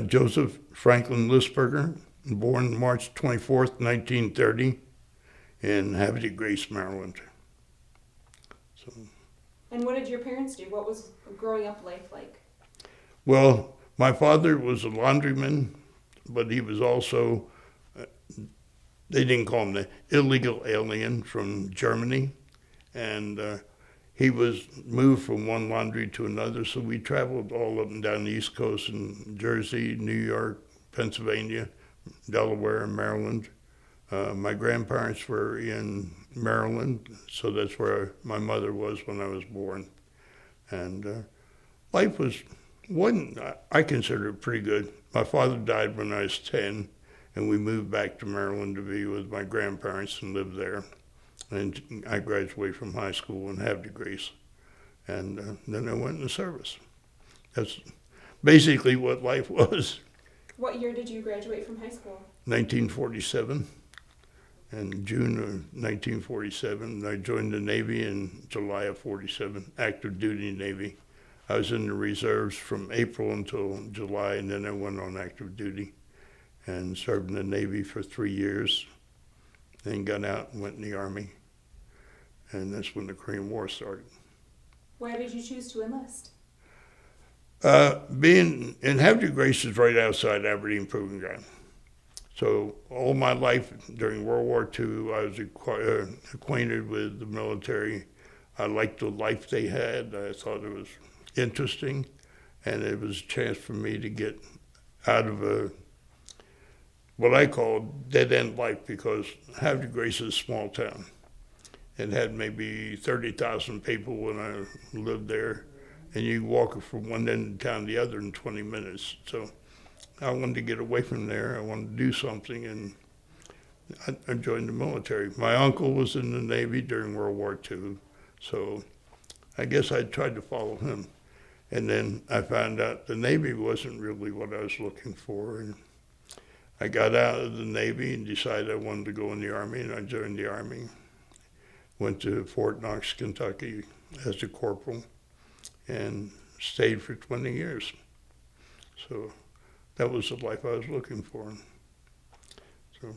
Joseph Franklin Lissberger, born March 24th, 1930, in Havre de Grace, Maryland. So, And what did your parents do? What was growing up life like? well, my father was a laundryman, but he was also, they didn't call him the illegal alien from Germany. And he was moved from one laundry to another, so we traveled all up and down the East Coast in Jersey, New York, Pennsylvania, Delaware, and Maryland. My grandparents were in Maryland, so that's where my mother was when I was born. And life wasn't, I consider it pretty good. My father died when I was 10, and we moved back to Maryland to be with my grandparents and live there. And I graduated from high school in Havre de Grace, and then I went in the service. That's basically what life was. What year did you graduate from high school? 1947. In June of 1947, I joined the Navy in July of 47, active duty Navy. I was in the reserves from April until July, and then I went on active duty and served in the Navy for 3 years. Then got out and went in the Army, and that's when the Korean War started. Why did you choose to enlist? Being in Havre de Grace is right outside Aberdeen Proving Ground. So all my life during World War II, I was acquainted with the military. I liked the life they had. I thought it was interesting, and it was a chance for me to get out of what I call dead-end life, because Havre de Grace is a small town. It had maybe 30,000 people when I lived there, and you walk from one end of town to the other in 20 minutes. So I wanted to get away from there. I wanted to do something, and I joined the military. My uncle was in the Navy during World War II, so I guess I tried to follow him. And then I found out the Navy wasn't really what I was looking for, and I got out of the Navy and decided I wanted to go in the Army, and I joined the Army. Went to Fort Knox, Kentucky as a corporal, and stayed for 20 years. So that was the life I was looking for. So,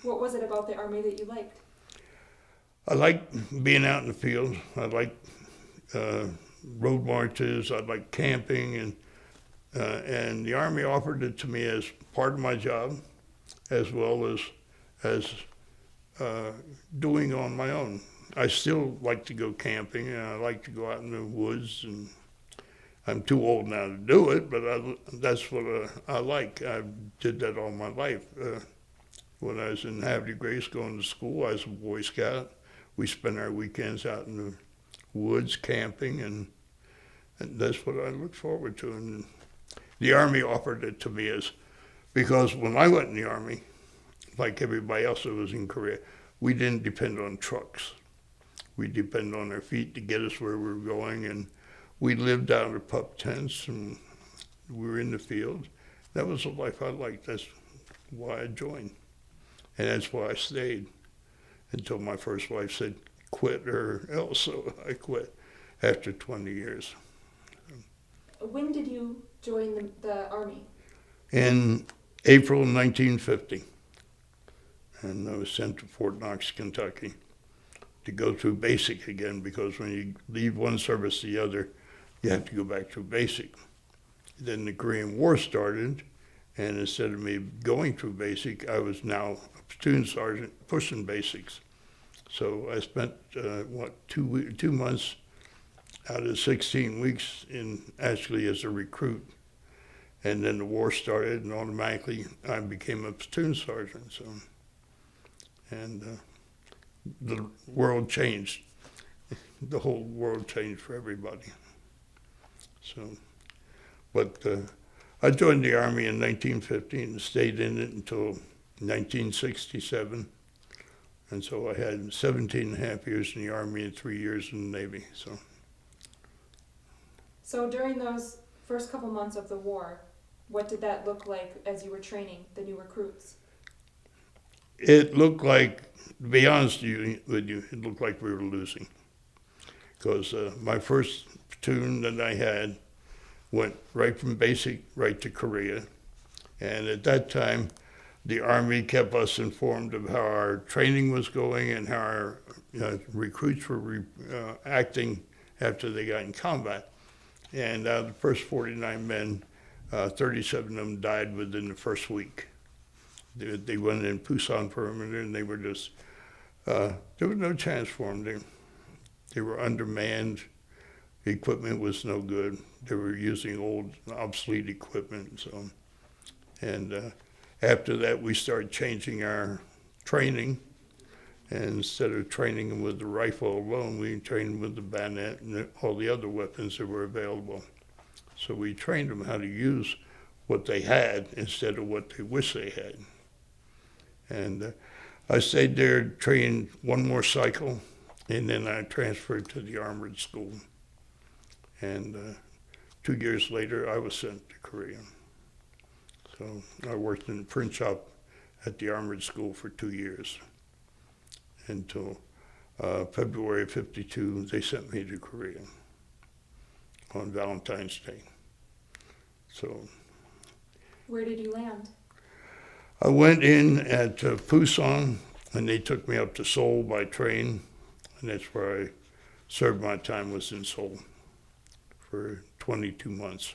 what was it about the Army that you liked? I liked being out in the field. I liked road marches. I liked camping, and the Army offered it to me as part of my job, as well as doing on my own. I still like to go camping, and I like to go out in the woods, and I'm too old now to do it, but that's what I like. I did that all my life. When I was in Havre de Grace going to school, I was a Boy Scout. We spent our weekends out in the woods camping, and that's what I look forward to. And the Army offered it to me because when I went in the Army, like everybody else that was in Korea, we didn't depend on trucks. We depended on our feet to get us where we were going, and we lived out of pup tents, and we were in the field. That was the life I liked. That's why I joined, and that's why I stayed until my first wife said, quit or else, so I quit after 20 years. When did you join the Army? In April 1950, and I was sent to Fort Knox, Kentucky, to go through basic again, because when you leave one service to the other, you have to go back to basic. Then the Korean War started, and instead of me going through basic, I was now a platoon sergeant pushing basics. So I spent, 2 months out of 16 weeks actually as a recruit. And then the war started, and automatically I became a platoon sergeant. So, and the world changed. The whole world changed for everybody. So, but I joined the Army in 1950 and stayed in it until 1967. And so I had 17 and a half years in the Army and 3 years in the Navy. So during those first couple months of the war, what did that look like as you were training the new recruits? It looked like, to be honest with you, it looked like we were losing. Because my first platoon that I had went right from basic right to Korea. And at that time, the Army kept us informed of how our training was going and how our recruits were acting after they got in combat. And out of the first 49 men, 37 of them died within the first week. They went in Pusan perimeter, and they were just, there was no chance for them. They were undermanned. The equipment was no good. They were using old, obsolete equipment. So, and after that, we started changing our training. And instead of training them with the rifle alone, we trained them with the bayonet and all the other weapons that were available. So we trained them how to use what they had instead of what they wish they had. And I stayed there, trained one more cycle, and then I transferred to the armored school. And 2 years later, I was sent to Korea. So I worked in the print shop at the armored school for 2 years until February of '52, they sent me to Korea on Valentine's Day. So, where did you land? I went in at Pusan, and they took me up to Seoul by train, and that's where I served my time, was in Seoul for 22 months.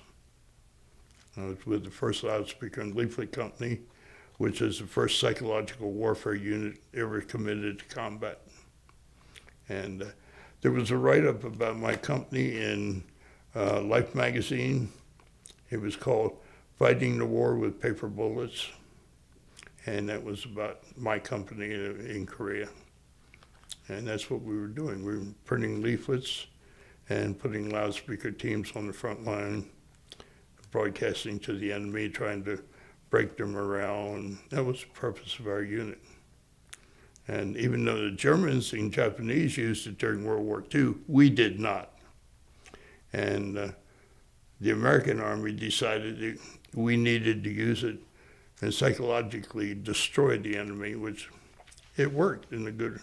I was with the 1st Loudspeaker and Leaflet Company, which is the first psychological warfare unit ever committed to combat. And there was a write-up about my company in Life magazine. It was called Fighting the War with Paper Bullets. And that was about my company in Korea. And that's what we were doing. We were printing leaflets and putting loudspeaker teams on the front line, broadcasting to the enemy, trying to break their morale, and that was the purpose of our unit. And even though the Germans and Japanese used it during World War II, we did not. And the American Army decided that we needed to use it and psychologically destroy the enemy, which it worked in a good,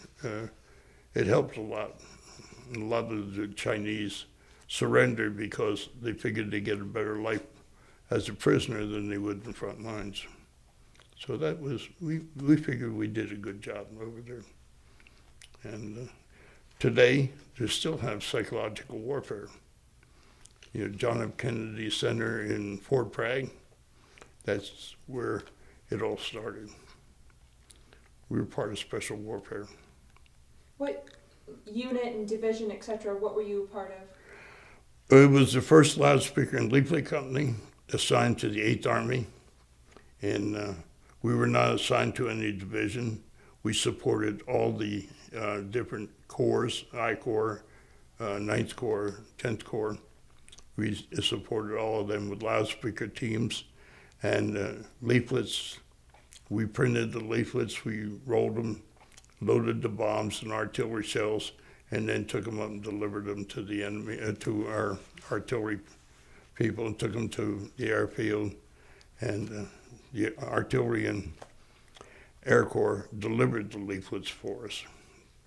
it helped a lot. A lot of the Chinese surrendered because they figured they'd get a better life as a prisoner than they would in the front lines. So that was, we figured we did a good job over there. And today, they still have psychological warfare. You know, John F. Kennedy Center in Fort Bragg, that's where it all started. We were part of special warfare. What unit and division, etc., what were you a part of? It was the 1st Loudspeaker and Leaflet Company, assigned to the 8th Army. And we were not assigned to any division. We supported all the different corps, I Corps, 9th Corps, 10th Corps. We supported all of them with loudspeaker teams and leaflets. We printed the leaflets, we rolled them, loaded the bombs and artillery shells, and then took them up and delivered them to the enemy, to our artillery people, and took them to the airfield. And the artillery and Air Corps delivered the leaflets for us,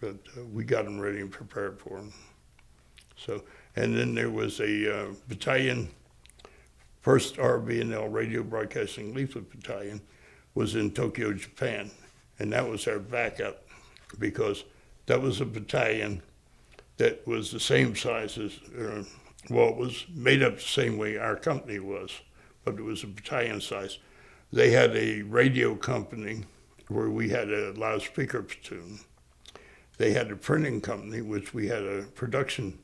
but we got them ready and prepared for them. So, and then there was a battalion, 1st RBNL Radio Broadcasting Leaflet Battalion, was in Tokyo, Japan, and that was our backup, because that was a battalion that was the same size as, well, it was made up the same way our company was, but it was a battalion size. They had a radio company where we had a loudspeaker platoon. They had a printing company, which we had a production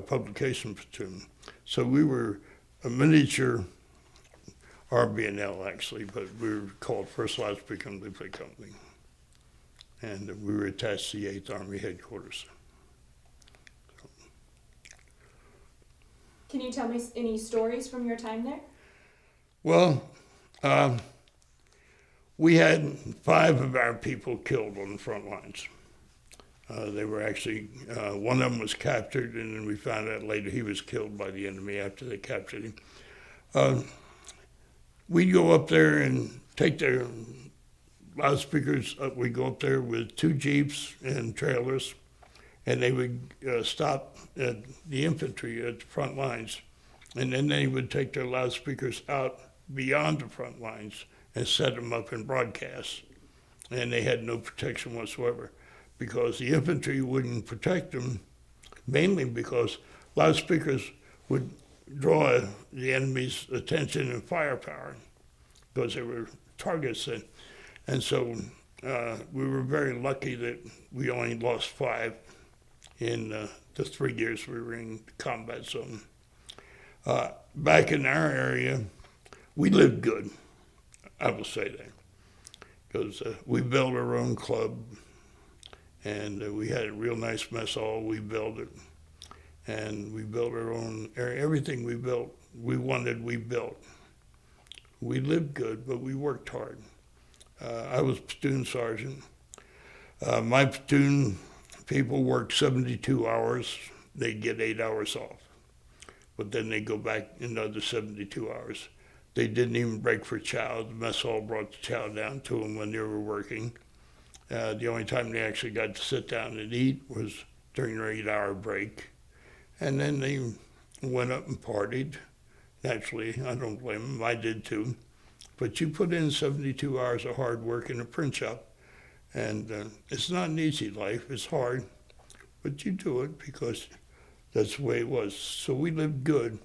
publication platoon. So we were a miniature RBNL, actually, but we were called 1st Loudspeaker and Leaflet Company. And we were attached to the 8th Army headquarters. Can you tell me any stories from your time there? Well, we had 5 of our people killed on the front lines. They were actually, one of them was captured, and then we found out later he was killed by the enemy after they captured him. We'd go up there and take their loudspeakers. We'd go up there with 2 Jeeps and trailers, and they would stop at the infantry at the front lines. And then they would take their loudspeakers out beyond the front lines and set them up in broadcasts. And they had no protection whatsoever because the infantry wouldn't protect them, mainly because loudspeakers would draw the enemy's attention and firepower because they were targets then. And so we were very lucky that we only lost 5 in the 3 years we were in the combat zone. Back in our area, we lived good, I will say that, because we built our own club, and we had a real nice mess hall. We built it, and we built our own area. Everything we built, we built. We lived good, but we worked hard. I was platoon sergeant. My platoon people worked 72 hours. They'd get 8 hours off, but then they go back another 72 hours. They didn't even break for chow. The mess hall brought the chow down to them when they were working. The only time they actually got to sit down and eat was during their 8-hour break. And then they went up and partied. Naturally, I don't blame them. I did too. But you put in 72 hours of hard work in a print shop, and it's not an easy life. It's hard, but you do it because that's the way it was. So we lived good.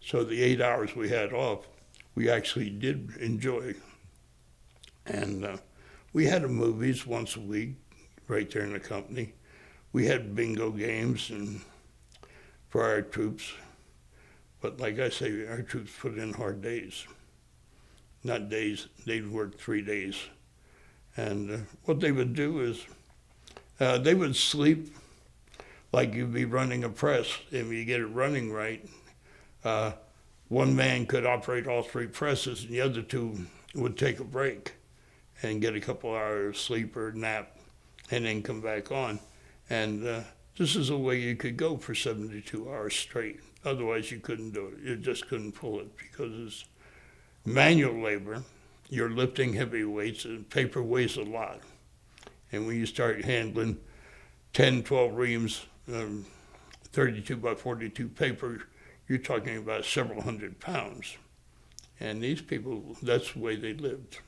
So the 8 hours we had off, we actually did enjoy. And we had movies once a week right there in the company. We had bingo games and for our troops. But like I say, our troops put in hard days. Not days, they'd work 3 days. And what they would do is they would sleep like you'd be running a press. If you get it running right, one man could operate all 3 presses and the other 2 would take a break and get a couple hours sleep or nap and then come back on. And this is a way you could go for 72 hours straight. Otherwise you couldn't do it. You just couldn't pull it because it's manual labor. You're lifting heavy weights and paper weighs a lot. And when you start handling 10, 12 reams, 32 by 42 paper, you're talking about several hundred pounds. And these people, that's the way they lived.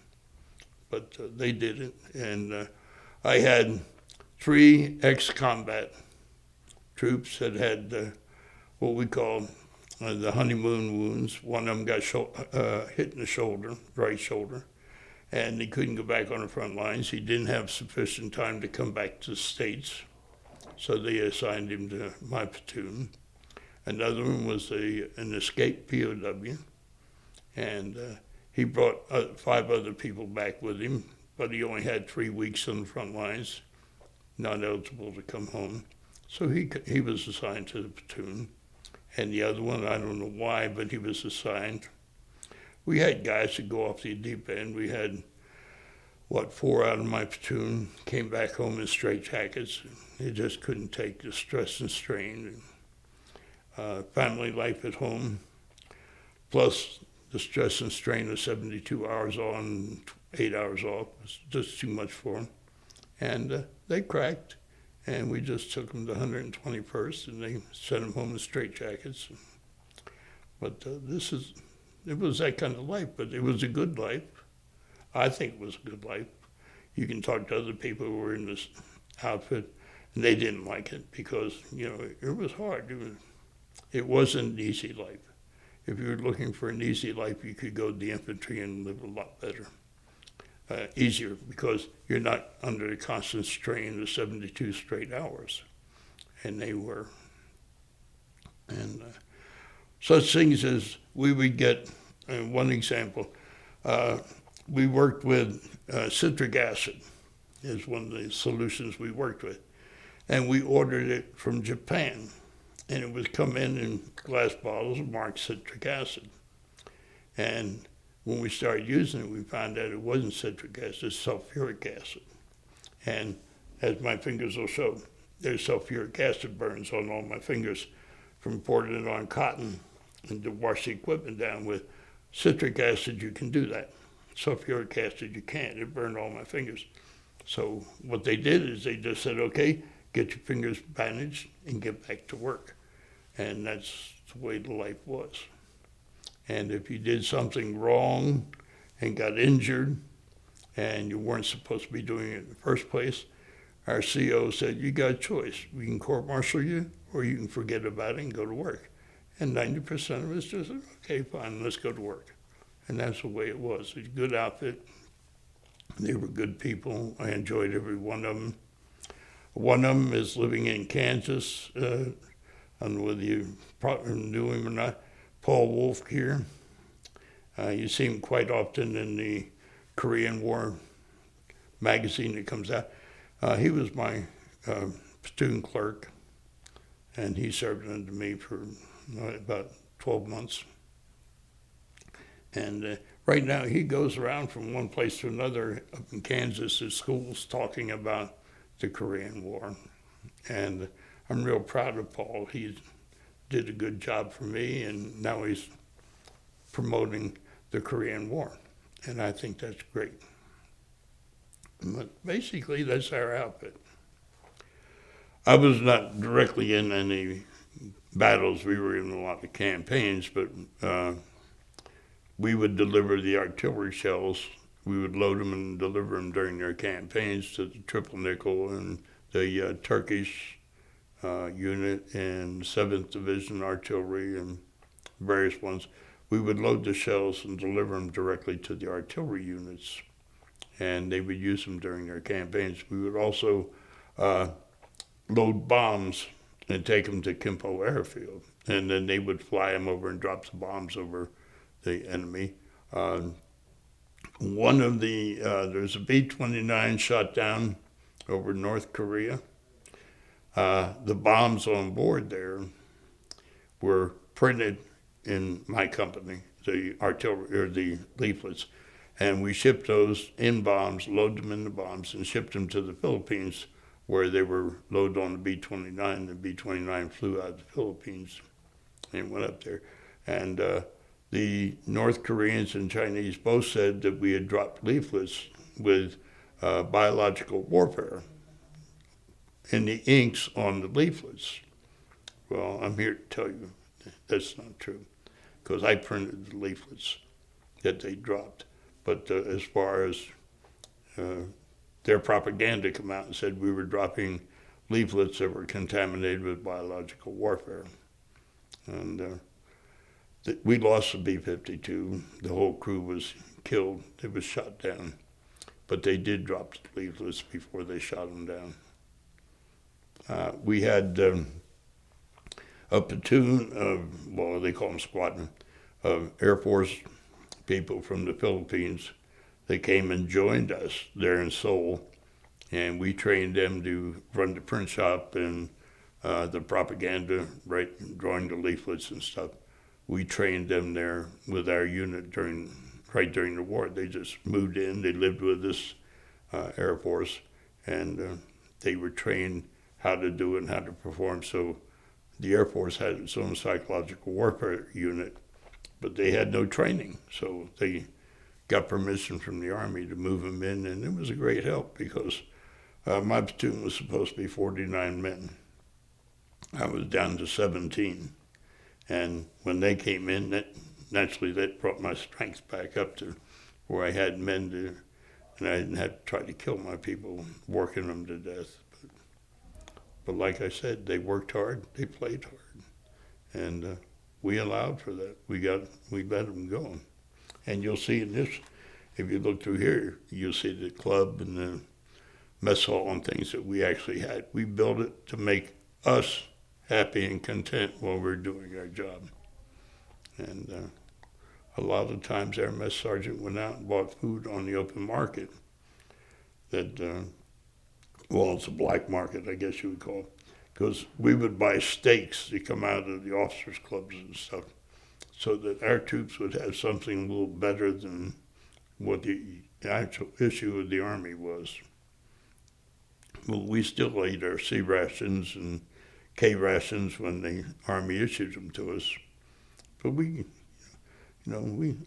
But they did it. And I had 3 ex-combat troops that had what we call the honeymoon wounds. One of them got hit in the shoulder, right shoulder, and he couldn't go back on the front lines. He didn't have sufficient time to come back to the States, so they assigned him to my platoon. Another one was an escaped POW, and he brought 5 other people back with him, but he only had 3 weeks on the front lines, not eligible to come home. So he was assigned to the platoon. And the other one, I don't know why, but he was assigned. We had guys that go off the deep end. We had, 4 out of my platoon came back home in straitjackets. They just couldn't take the stress and strain. Family life at home, plus the stress and strain of 72 hours on, 8 hours off. It's just too much for them. And they cracked. And we just took them to 121st, and they sent them home in straitjackets. But it was that kind of life, but it was a good life. I think it was a good life. You can talk to other people who were in this outfit, and they didn't like it because, it was hard. It wasn't an easy life. If you were looking for an easy life, you could go to the infantry and live a lot better. Easier because you're not under the constant strain of 72 straight hours, and they were. And such things as we would get, one example, we worked with citric acid is one of the solutions we worked with, and we ordered it from Japan, and it would come in glass bottles marked citric acid. And when we started using it, we found out it wasn't citric acid, it's sulfuric acid. And as my fingers will show, there's sulfuric acid burns on all my fingers from pouring it on cotton and to wash the equipment down with. Citric acid, you can do that. Sulfuric acid, you can't. It burned all my fingers. So what they did is they just said, okay, get your fingers bandaged and get back to work. And that's the way the life was. And if you did something wrong and got injured and you weren't supposed to be doing it in the first place, our CO said, you got a choice. We can court-martial you or you can forget about it and go to work. And 90% of us just said, okay, fine, let's go to work. And that's the way it was. It's a good outfit. They were good people. I enjoyed every one of them. One of them is living in Kansas. I don't know whether you probably knew him or not. Paul Wolf here. You see him quite often in the Korean War magazine that comes out. He was my platoon clerk, and he served under me for about 12 months. And right now he goes around from one place to another up in Kansas at schools talking about the Korean War. And I'm real proud of Paul. He did a good job for me, and now he's promoting the Korean War. And I think that's great. But basically, that's our outfit. I was not directly in any battles. We were in a lot of campaigns, but we would deliver the artillery shells. We would load them and deliver them during their campaigns to the Triple Nickel and the Turkish unit and 7th Division Artillery and various ones. We would load the shells and deliver them directly to the artillery units, and they would use them during their campaigns. We would also load bombs and take them to Kimpo Airfield, and then they would fly them over and drop the bombs over the enemy. One of the, there's a B-29 shot down over North Korea. The bombs on board there were printed in my company, the artillery, or the leaflets, and we shipped those in bombs, loaded them in the bombs, and shipped them to the Philippines, where they were loaded on the B-29. The B-29 flew out of the Philippines and went up there. And the North Koreans and Chinese both said that we had dropped leaflets with biological warfare in the inks on the leaflets. Well, I'm here to tell you that's not true, because I printed the leaflets that they dropped. But as far as their propaganda come out and said we were dropping leaflets that were contaminated with biological warfare. And we lost the B-52. The whole crew was killed. It was shot down. But they did drop the leaflets before they shot them down. We had a platoon of, well, they call them squadron, of Air Force people from the Philippines. They came and joined us there in Seoul, and we trained them to run the print shop and the propaganda, drawing the leaflets and stuff. We trained them there with our unit right during the war. They just moved in. They lived with us, Air Force, and they were trained how to do it and how to perform. So the Air Force had its own psychological warfare unit, but they had no training. So they got permission from the Army to move them in, and it was a great help because my platoon was supposed to be 49 men. I was down to 17. And when they came in, that brought my strength back up to where I had men to, and I didn't have to try to kill my people, working them to death. But like I said, they worked hard, they played hard, and we allowed for that. We let them go. And you'll see in this, if you look through here, you'll see the club and the mess hall and things that we actually had. We built it to make us happy and content while we're doing our job. And a lot of times our mess sergeant went out and bought food on the open market that, well, it's a black market, I guess you would call it, because we would buy steaks that come out of the officers' clubs and stuff so that our troops would have something a little better than what the actual issue of the Army was. Well, we still ate our C rations and K rations when the Army issued them to us. But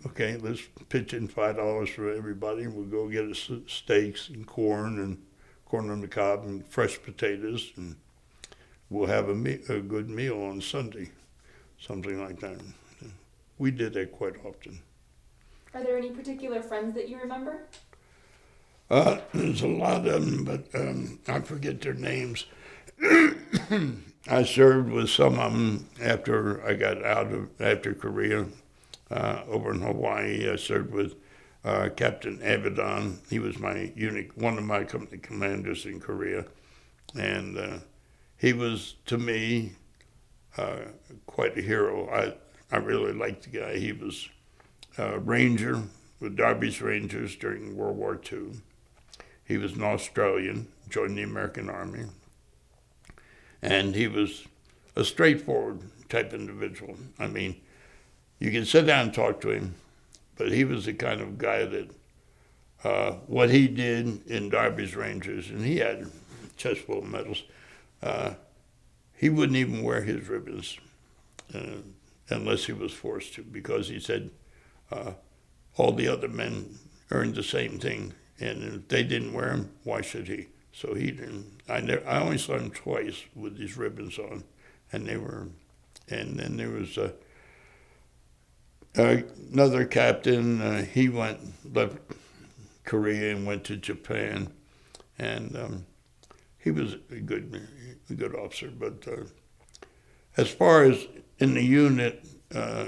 okay, let's pitch in $5 for everybody, and we'll go get us steaks and corn on the cob and fresh potatoes, and we'll have a good meal on Sunday, something like that. we did that quite often. Are there any particular friends that you remember? There's a lot of them, but I forget their names. I served with some of them after I got after Korea. Over in Hawaii, I served with Captain Avedon. He was one of my company commanders in Korea. And he was, to me, quite a hero. I really liked the guy. He was a Ranger with Darby's Rangers during World War II. He was an Australian, joined the American Army. And he was a straightforward type individual. I mean, you can sit down and talk to him, but he was the kind of guy that what he did in Darby's Rangers, and he had a chest full of medals, he wouldn't even wear his ribbons unless he was forced to, because he said all the other men earned the same thing, and if they didn't wear them, why should he? So he didn't. I only saw him twice with these ribbons on, and then there was another captain. He left Korea and went to Japan, and he was a good officer. But as far as in the unit,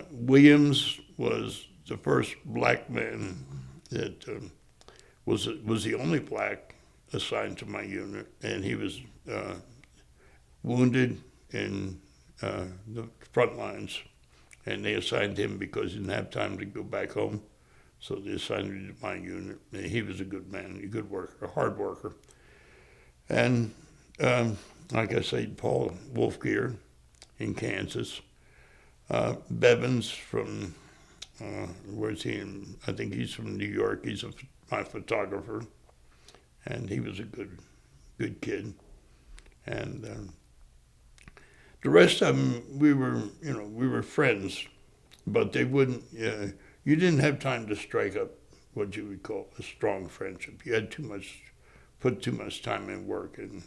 Williams was the first black man that was the only black assigned to my unit, and he was wounded in the front lines, and they assigned him because he didn't have time to go back home, so they assigned him to my unit. And he was a good man, a good worker, a hard worker. And like I said, Paul Wolfgear in Kansas, Bevins from, where's he in? I think he's from New York. He's my photographer, and he was a good kid. And the rest of them, we were friends, but they wouldn't. You didn't have time to strike up what you would call a strong friendship. You had put too much time in work, and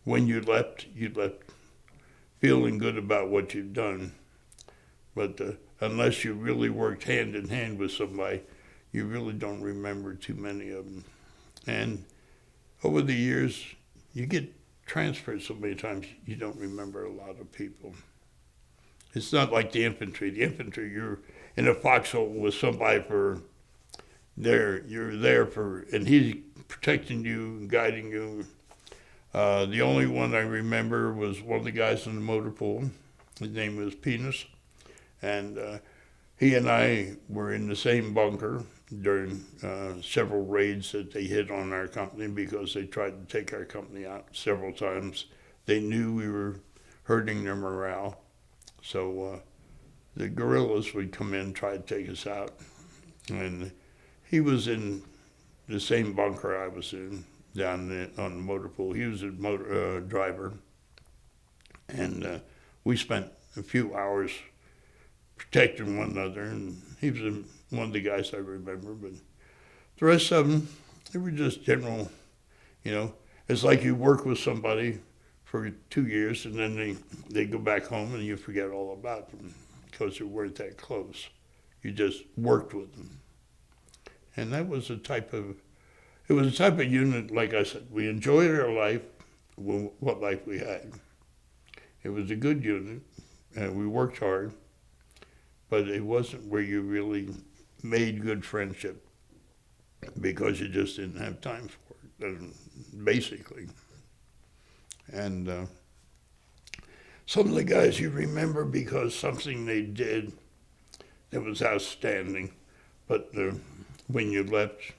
when you left feeling good about what you'd done. But unless you really worked hand in hand with somebody, you really don't remember too many of them. And over the years, you get transferred so many times, you don't remember a lot of people. It's not like the infantry. The infantry, you're in a foxhole with somebody you're there for, and he's protecting you and guiding you. The only one I remember was one of the guys in the motor pool. His name was Penis. And he and I were in the same bunker during several raids that they hit on our company because they tried to take our company out several times. They knew we were hurting their morale. So the guerrillas would come in and try to take us out. And he was in the same bunker I was in, down on the motor pool. He was a motor driver. And we spent a few hours protecting one another, and he was one of the guys I remember. But the rest of them, they were just general, It's like you work with somebody for 2 years, and then they go back home, and you forget all about them because they weren't that close. You just worked with them. And that was a type of unit, like I said, we enjoyed our life, what life we had. It was a good unit, and we worked hard, but it wasn't where you really made good friendship because you just didn't have time for it, basically. And some of the guys you remember because something they did that was outstanding, but when you left,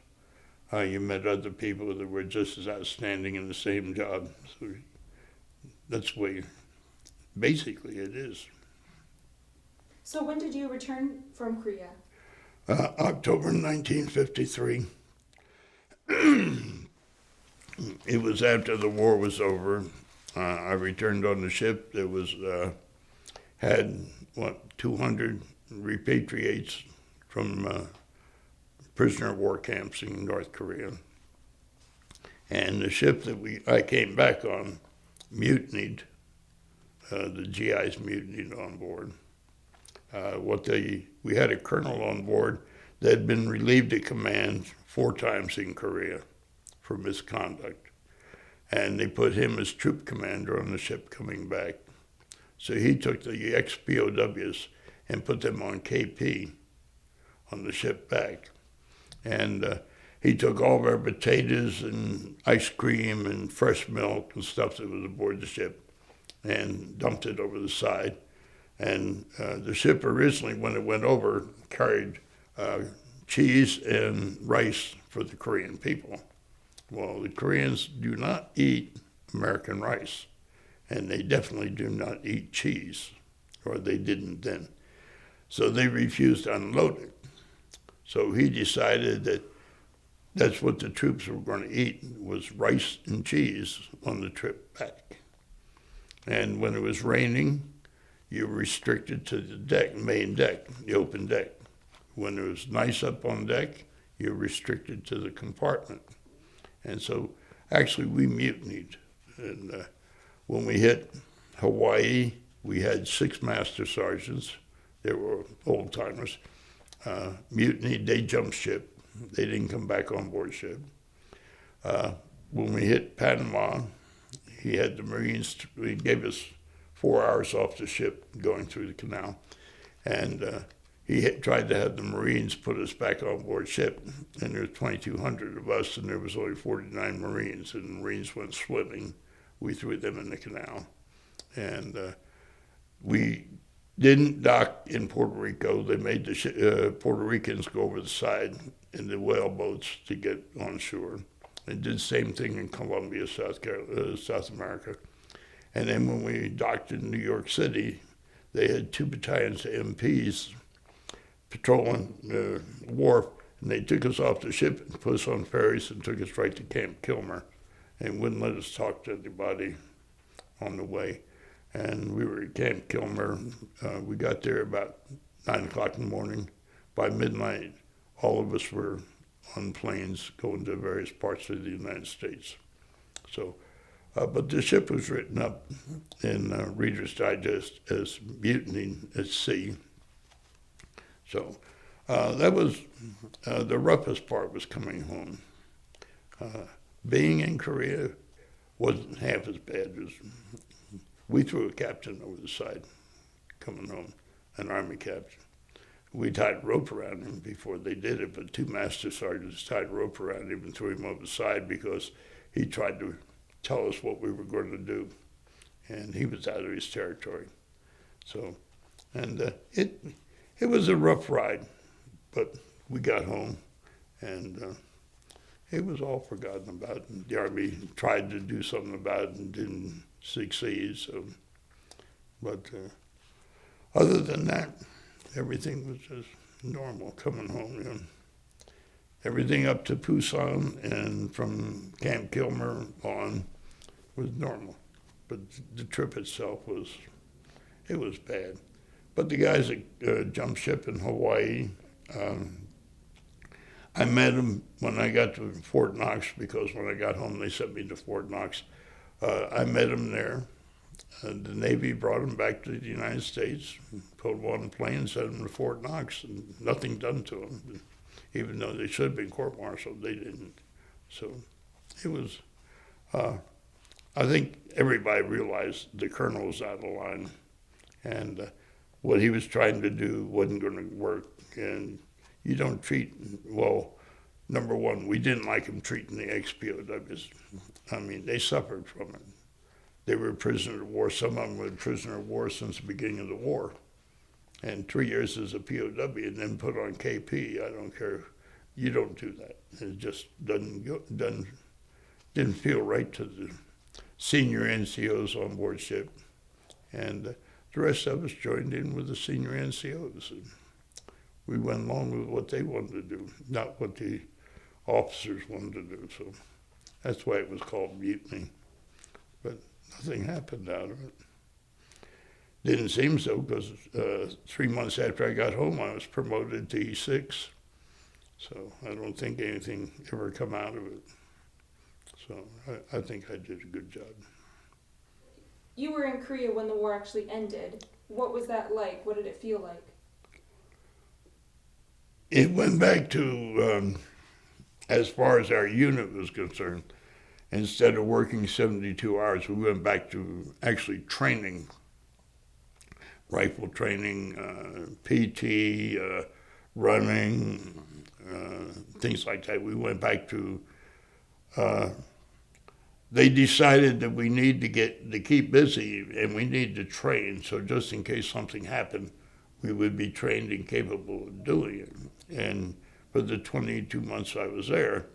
you met other people that were just as outstanding in the same job. So that's the way, basically, it is. So when did you return from Korea? October 1953. It was after the war was over. I returned on the ship that was had 200 repatriates from prisoner of war camps in North Korea, and the ship that I came back on mutinied. The GIs mutinied on board, We had a colonel on board that had been relieved of command 4 times in Korea for misconduct. And they put him as troop commander on the ship coming back. So he took the ex-POWs and put them on KP on the ship back. And he took all of our potatoes and ice cream and fresh milk and stuff that was aboard the ship and dumped it over the side. And the ship originally, when it went over, carried cheese and rice for the Korean people. Well, the Koreans do not eat American rice, and they definitely do not eat cheese, or they didn't then. So they refused to unload it. So he decided that that's what the troops were going to eat, was rice and cheese on the trip back. And when it was raining, you were restricted to the deck, main deck, the open deck. When it was nice up on deck, you were restricted to the compartment. And so actually we mutinied. And when we hit Hawaii, we had 6 master sergeants. They were old timers. Mutinied, they jumped ship. They didn't come back on board ship. When we hit Panama, he had the Marines, he gave us 4 hours off the ship going through the canal. And he tried to have the Marines put us back on board ship. And there were 2,200 of us, and there was only 49 Marines. And the Marines went swimming. We threw them in the canal. And we didn't dock in Puerto Rico. They made the Puerto Ricans go over the side in the whale boats to get on shore. They did the same thing in Colombia, South America. And then when we docked in New York City, they had 2 battalions of MPs patrolling the wharf, and they took us off the ship and put us on ferries and took us right to Camp Kilmer and wouldn't let us talk to anybody on the way. And we were at Camp Kilmer. We got there about 9 o'clock in the morning. By midnight, all of us were on planes going to various parts of the United States. So, but the ship was written up in Reader's Digest as Mutiny at Sea. So that was the roughest part, was coming home. Being in Korea wasn't half as bad. We threw a captain over the side coming home, an Army captain. We tied rope around him before they did it, but 2 master sergeants tied rope around him and threw him over the side because he tried to tell us what we were going to do, and he was out of his territory. So, and it was a rough ride, but we got home, and it was all forgotten about. And the Army tried to do something about it and didn't succeed. So, but other than that, everything was just normal coming home. You know. Everything up to Pusan and from Camp Kilmer on was normal, but the trip itself was bad. But the guys that jumped ship in Hawaii, I met them when I got to Fort Knox, because when I got home they sent me to Fort Knox. I met them there. The Navy brought them back to the United States, put them on a plane, and sent them to Fort Knox, and nothing done to them. Even though they should have been court-martialed, they didn't. So it was, I think everybody realized the colonel was out of line, and what he was trying to do wasn't going to work. And you don't treat, well, number one, we didn't like him treating the ex-POWs. I mean, they suffered from it. They were prisoners of war. Some of them were prisoner of war since the beginning of the war. And 3 years as a POW and then put on KP, I don't care. You don't do that. It just didn't feel right to the senior NCOs on board ship. And the rest of us joined in with the senior NCOs. And we went along with what they wanted to do, not what the officers wanted to do. So that's why it was called mutiny. But nothing happened out of it. Didn't seem so, because 3 months after I got home, I was promoted to E6. So I don't think anything ever come out of it. So I think I did a good job. You were in Korea when the war actually ended. What was that like? What did it feel like? It went back to, as far as our unit was concerned, instead of working 72 hours, we went back to actually training, rifle training, PT, running, things like that. We went back to, they decided that we need to keep busy and we need to train. So just in case something happened, we would be trained and capable of doing it. And for the 22 months I was there,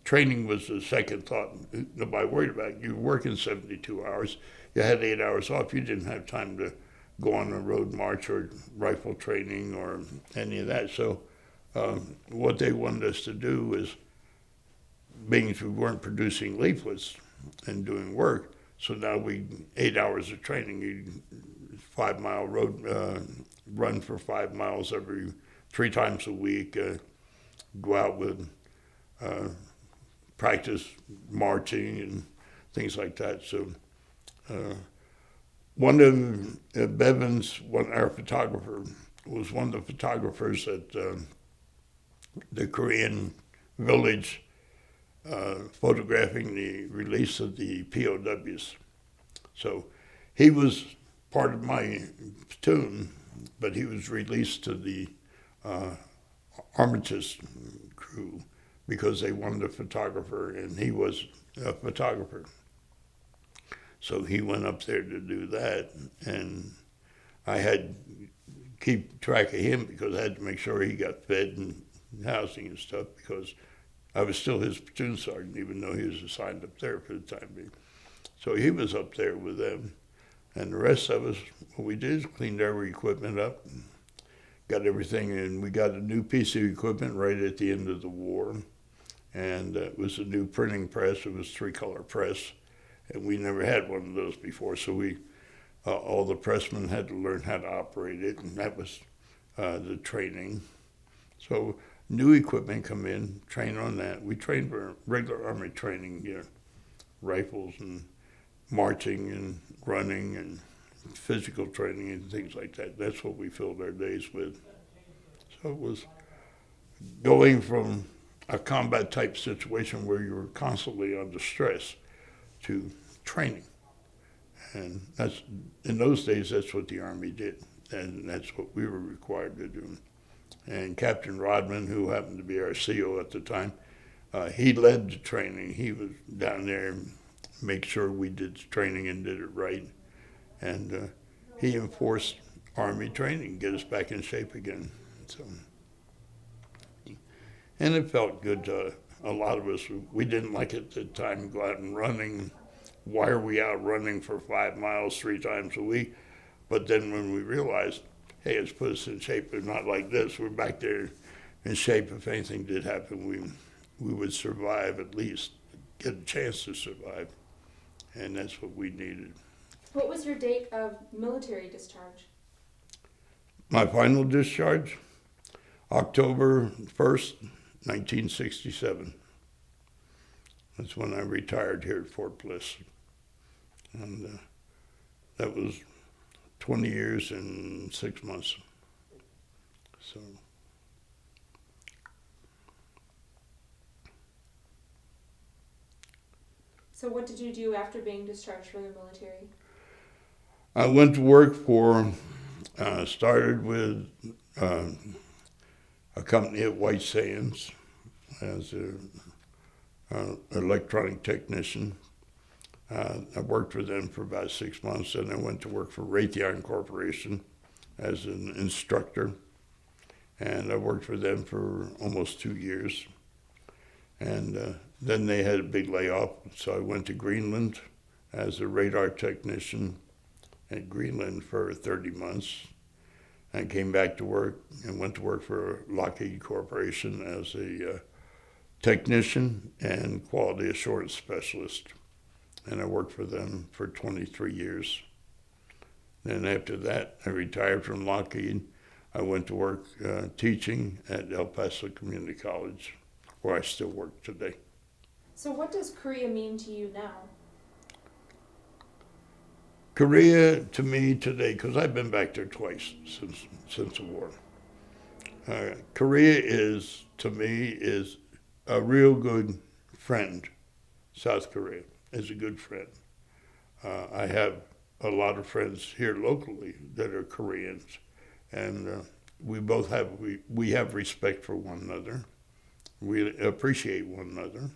training was the second thought. Nobody worried about it. You were working 72 hours. You had 8 hours off. You didn't have time to go on a road march or rifle training or any of that. So what they wanted us to do was, being we weren't producing leaflets and doing work, so now 8 hours of training, you 5 mile road, run for 5 miles every 3 times a week, go out with practice marching and things like that. So one of Bevan's, our photographer, was one of the photographers at the Korean village, photographing the release of the POWs. So he was part of my platoon, but he was released to the Armistice crew because they wanted a photographer, and he was a photographer. So he went up there to do that, and I had to keep track of him because I had to make sure he got fed and housing and stuff, because I was still his platoon sergeant, even though he was assigned up there for the time being. So he was up there with them, and the rest of us, what we did is cleaned our equipment up, got everything, and we got a new piece of equipment right at the end of the war, and it was a new printing press. It was 3-color press, and we never had one of those before, so we all the pressmen had to learn how to operate it, and that was the training. So new equipment come in, train on that. We trained for regular Army training, rifles and marching and running and physical training and things like that. That's what we filled our days with. So it was going from a combat type situation where you were constantly under stress to training. And that's, in those days, that's what the Army did, and that's what we were required to do. And Captain Rodman, who happened to be our CO at the time, he led the training. He was down there, make sure we did the training and did it right. And he enforced Army training, get us back in shape again. So, and it felt good to a lot of us. We didn't like it at the time, go out and running. Why are we out running for 5 miles 3 times a week? But then when we realized, hey, it's put us in shape, but not like this. We're back there in shape. If anything did happen, we would survive, at least get a chance to survive. And that's what we needed. What was your date of military discharge? My final discharge, October 1st, 1967. That's when I retired here at Fort Bliss. And that was 20 years and 6 months. So. So what did you do after being discharged from the military? I went to work for, started with a company at White Sands as an electronic technician. I worked for them for about 6 months, and I went to work for Raytheon Corporation as an instructor. And I worked for them for almost 2 years. And then they had a big layoff, so I went to Greenland as a radar technician at Greenland for 30 months. I came back to work and went to work for Lockheed Corporation as a technician and quality assurance specialist. And I worked for them for 23 years. Then after that, I retired from Lockheed. I went to work teaching at El Paso Community College, where I still work today. So what does Korea mean to you now? Korea, to me today, because I've been back there twice since the war, Korea is, to me, is a real good friend. South Korea is a good friend. I have a lot of friends here locally that are Koreans, and we have respect for one another. We appreciate one another,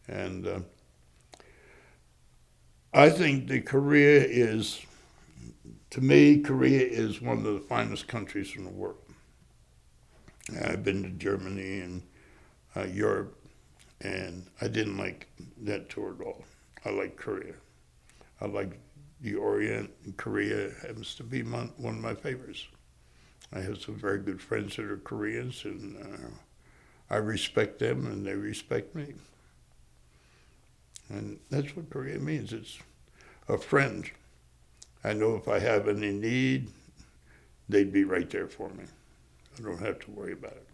and I think that Korea is, to me, Korea is one of the finest countries in the world. I've been to Germany and Europe, and I didn't like that tour at all. I like Korea. I like the Orient, and Korea happens to be one of my favorites. I have some very good friends that are Koreans, and I respect them, and they respect me. And that's what Korea means. It's a friend. I know if I have any need, they'd be right there for me. I don't have to worry about it.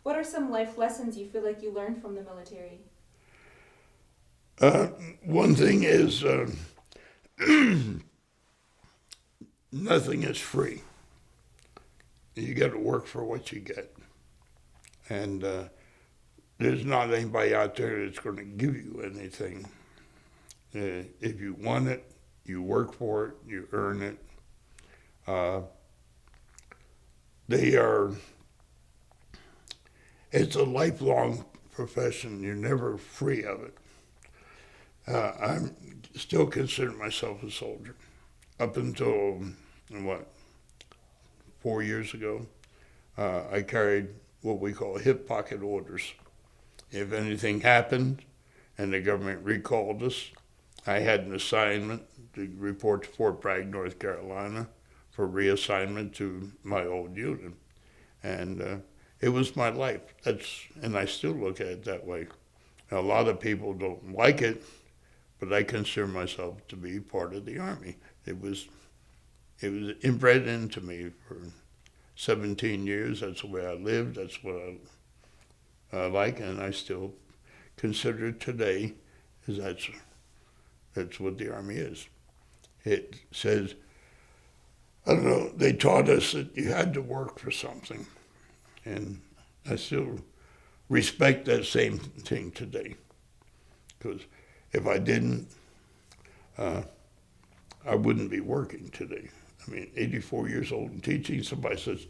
What are some life lessons you feel like you learned from the military? One thing is nothing is free. You got to work for what you get. And there's not anybody out there that's going to give you anything. If you want it, you work for it, you earn it. It's a lifelong profession. You're never free of it. I still consider myself a soldier. Up until, 4 years ago, I carried what we call hip pocket orders. If anything happened and the government recalled us, I had an assignment to report to Fort Bragg, North Carolina, for reassignment to my old unit. And it was my life. And I still look at it that way. A lot of people don't like it, but I consider myself to be part of the Army. It was inbred into me for 17 years. That's the way I lived. That's what I like, and I still consider it today as that's what the Army is. It says, I don't know, they taught us that you had to work for something, and I still respect that same thing today, because if I didn't, I wouldn't be working today. I mean, 84 years old and teaching, somebody says,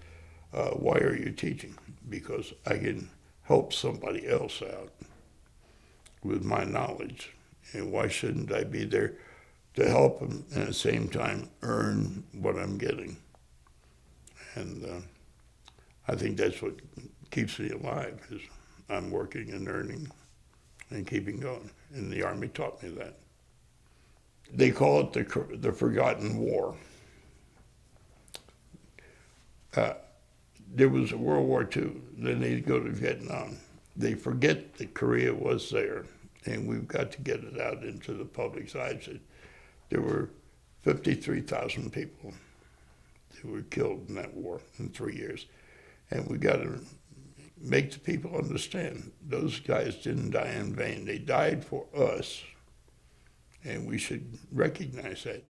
why are you teaching? Because I can help somebody else out with my knowledge. And why shouldn't I be there to help them and at the same time earn what I'm getting? And I think that's what keeps me alive, is I'm working and earning and keeping going. And the Army taught me that. They call it the Forgotten War. There was a World War II, then they go to Vietnam. They forget that Korea was there, and we've got to get it out into the public's eyes. There were 53,000 people who were killed in that war in 3 years. And we got to make the people understand those guys didn't die in vain. They died for us, and we should recognize that.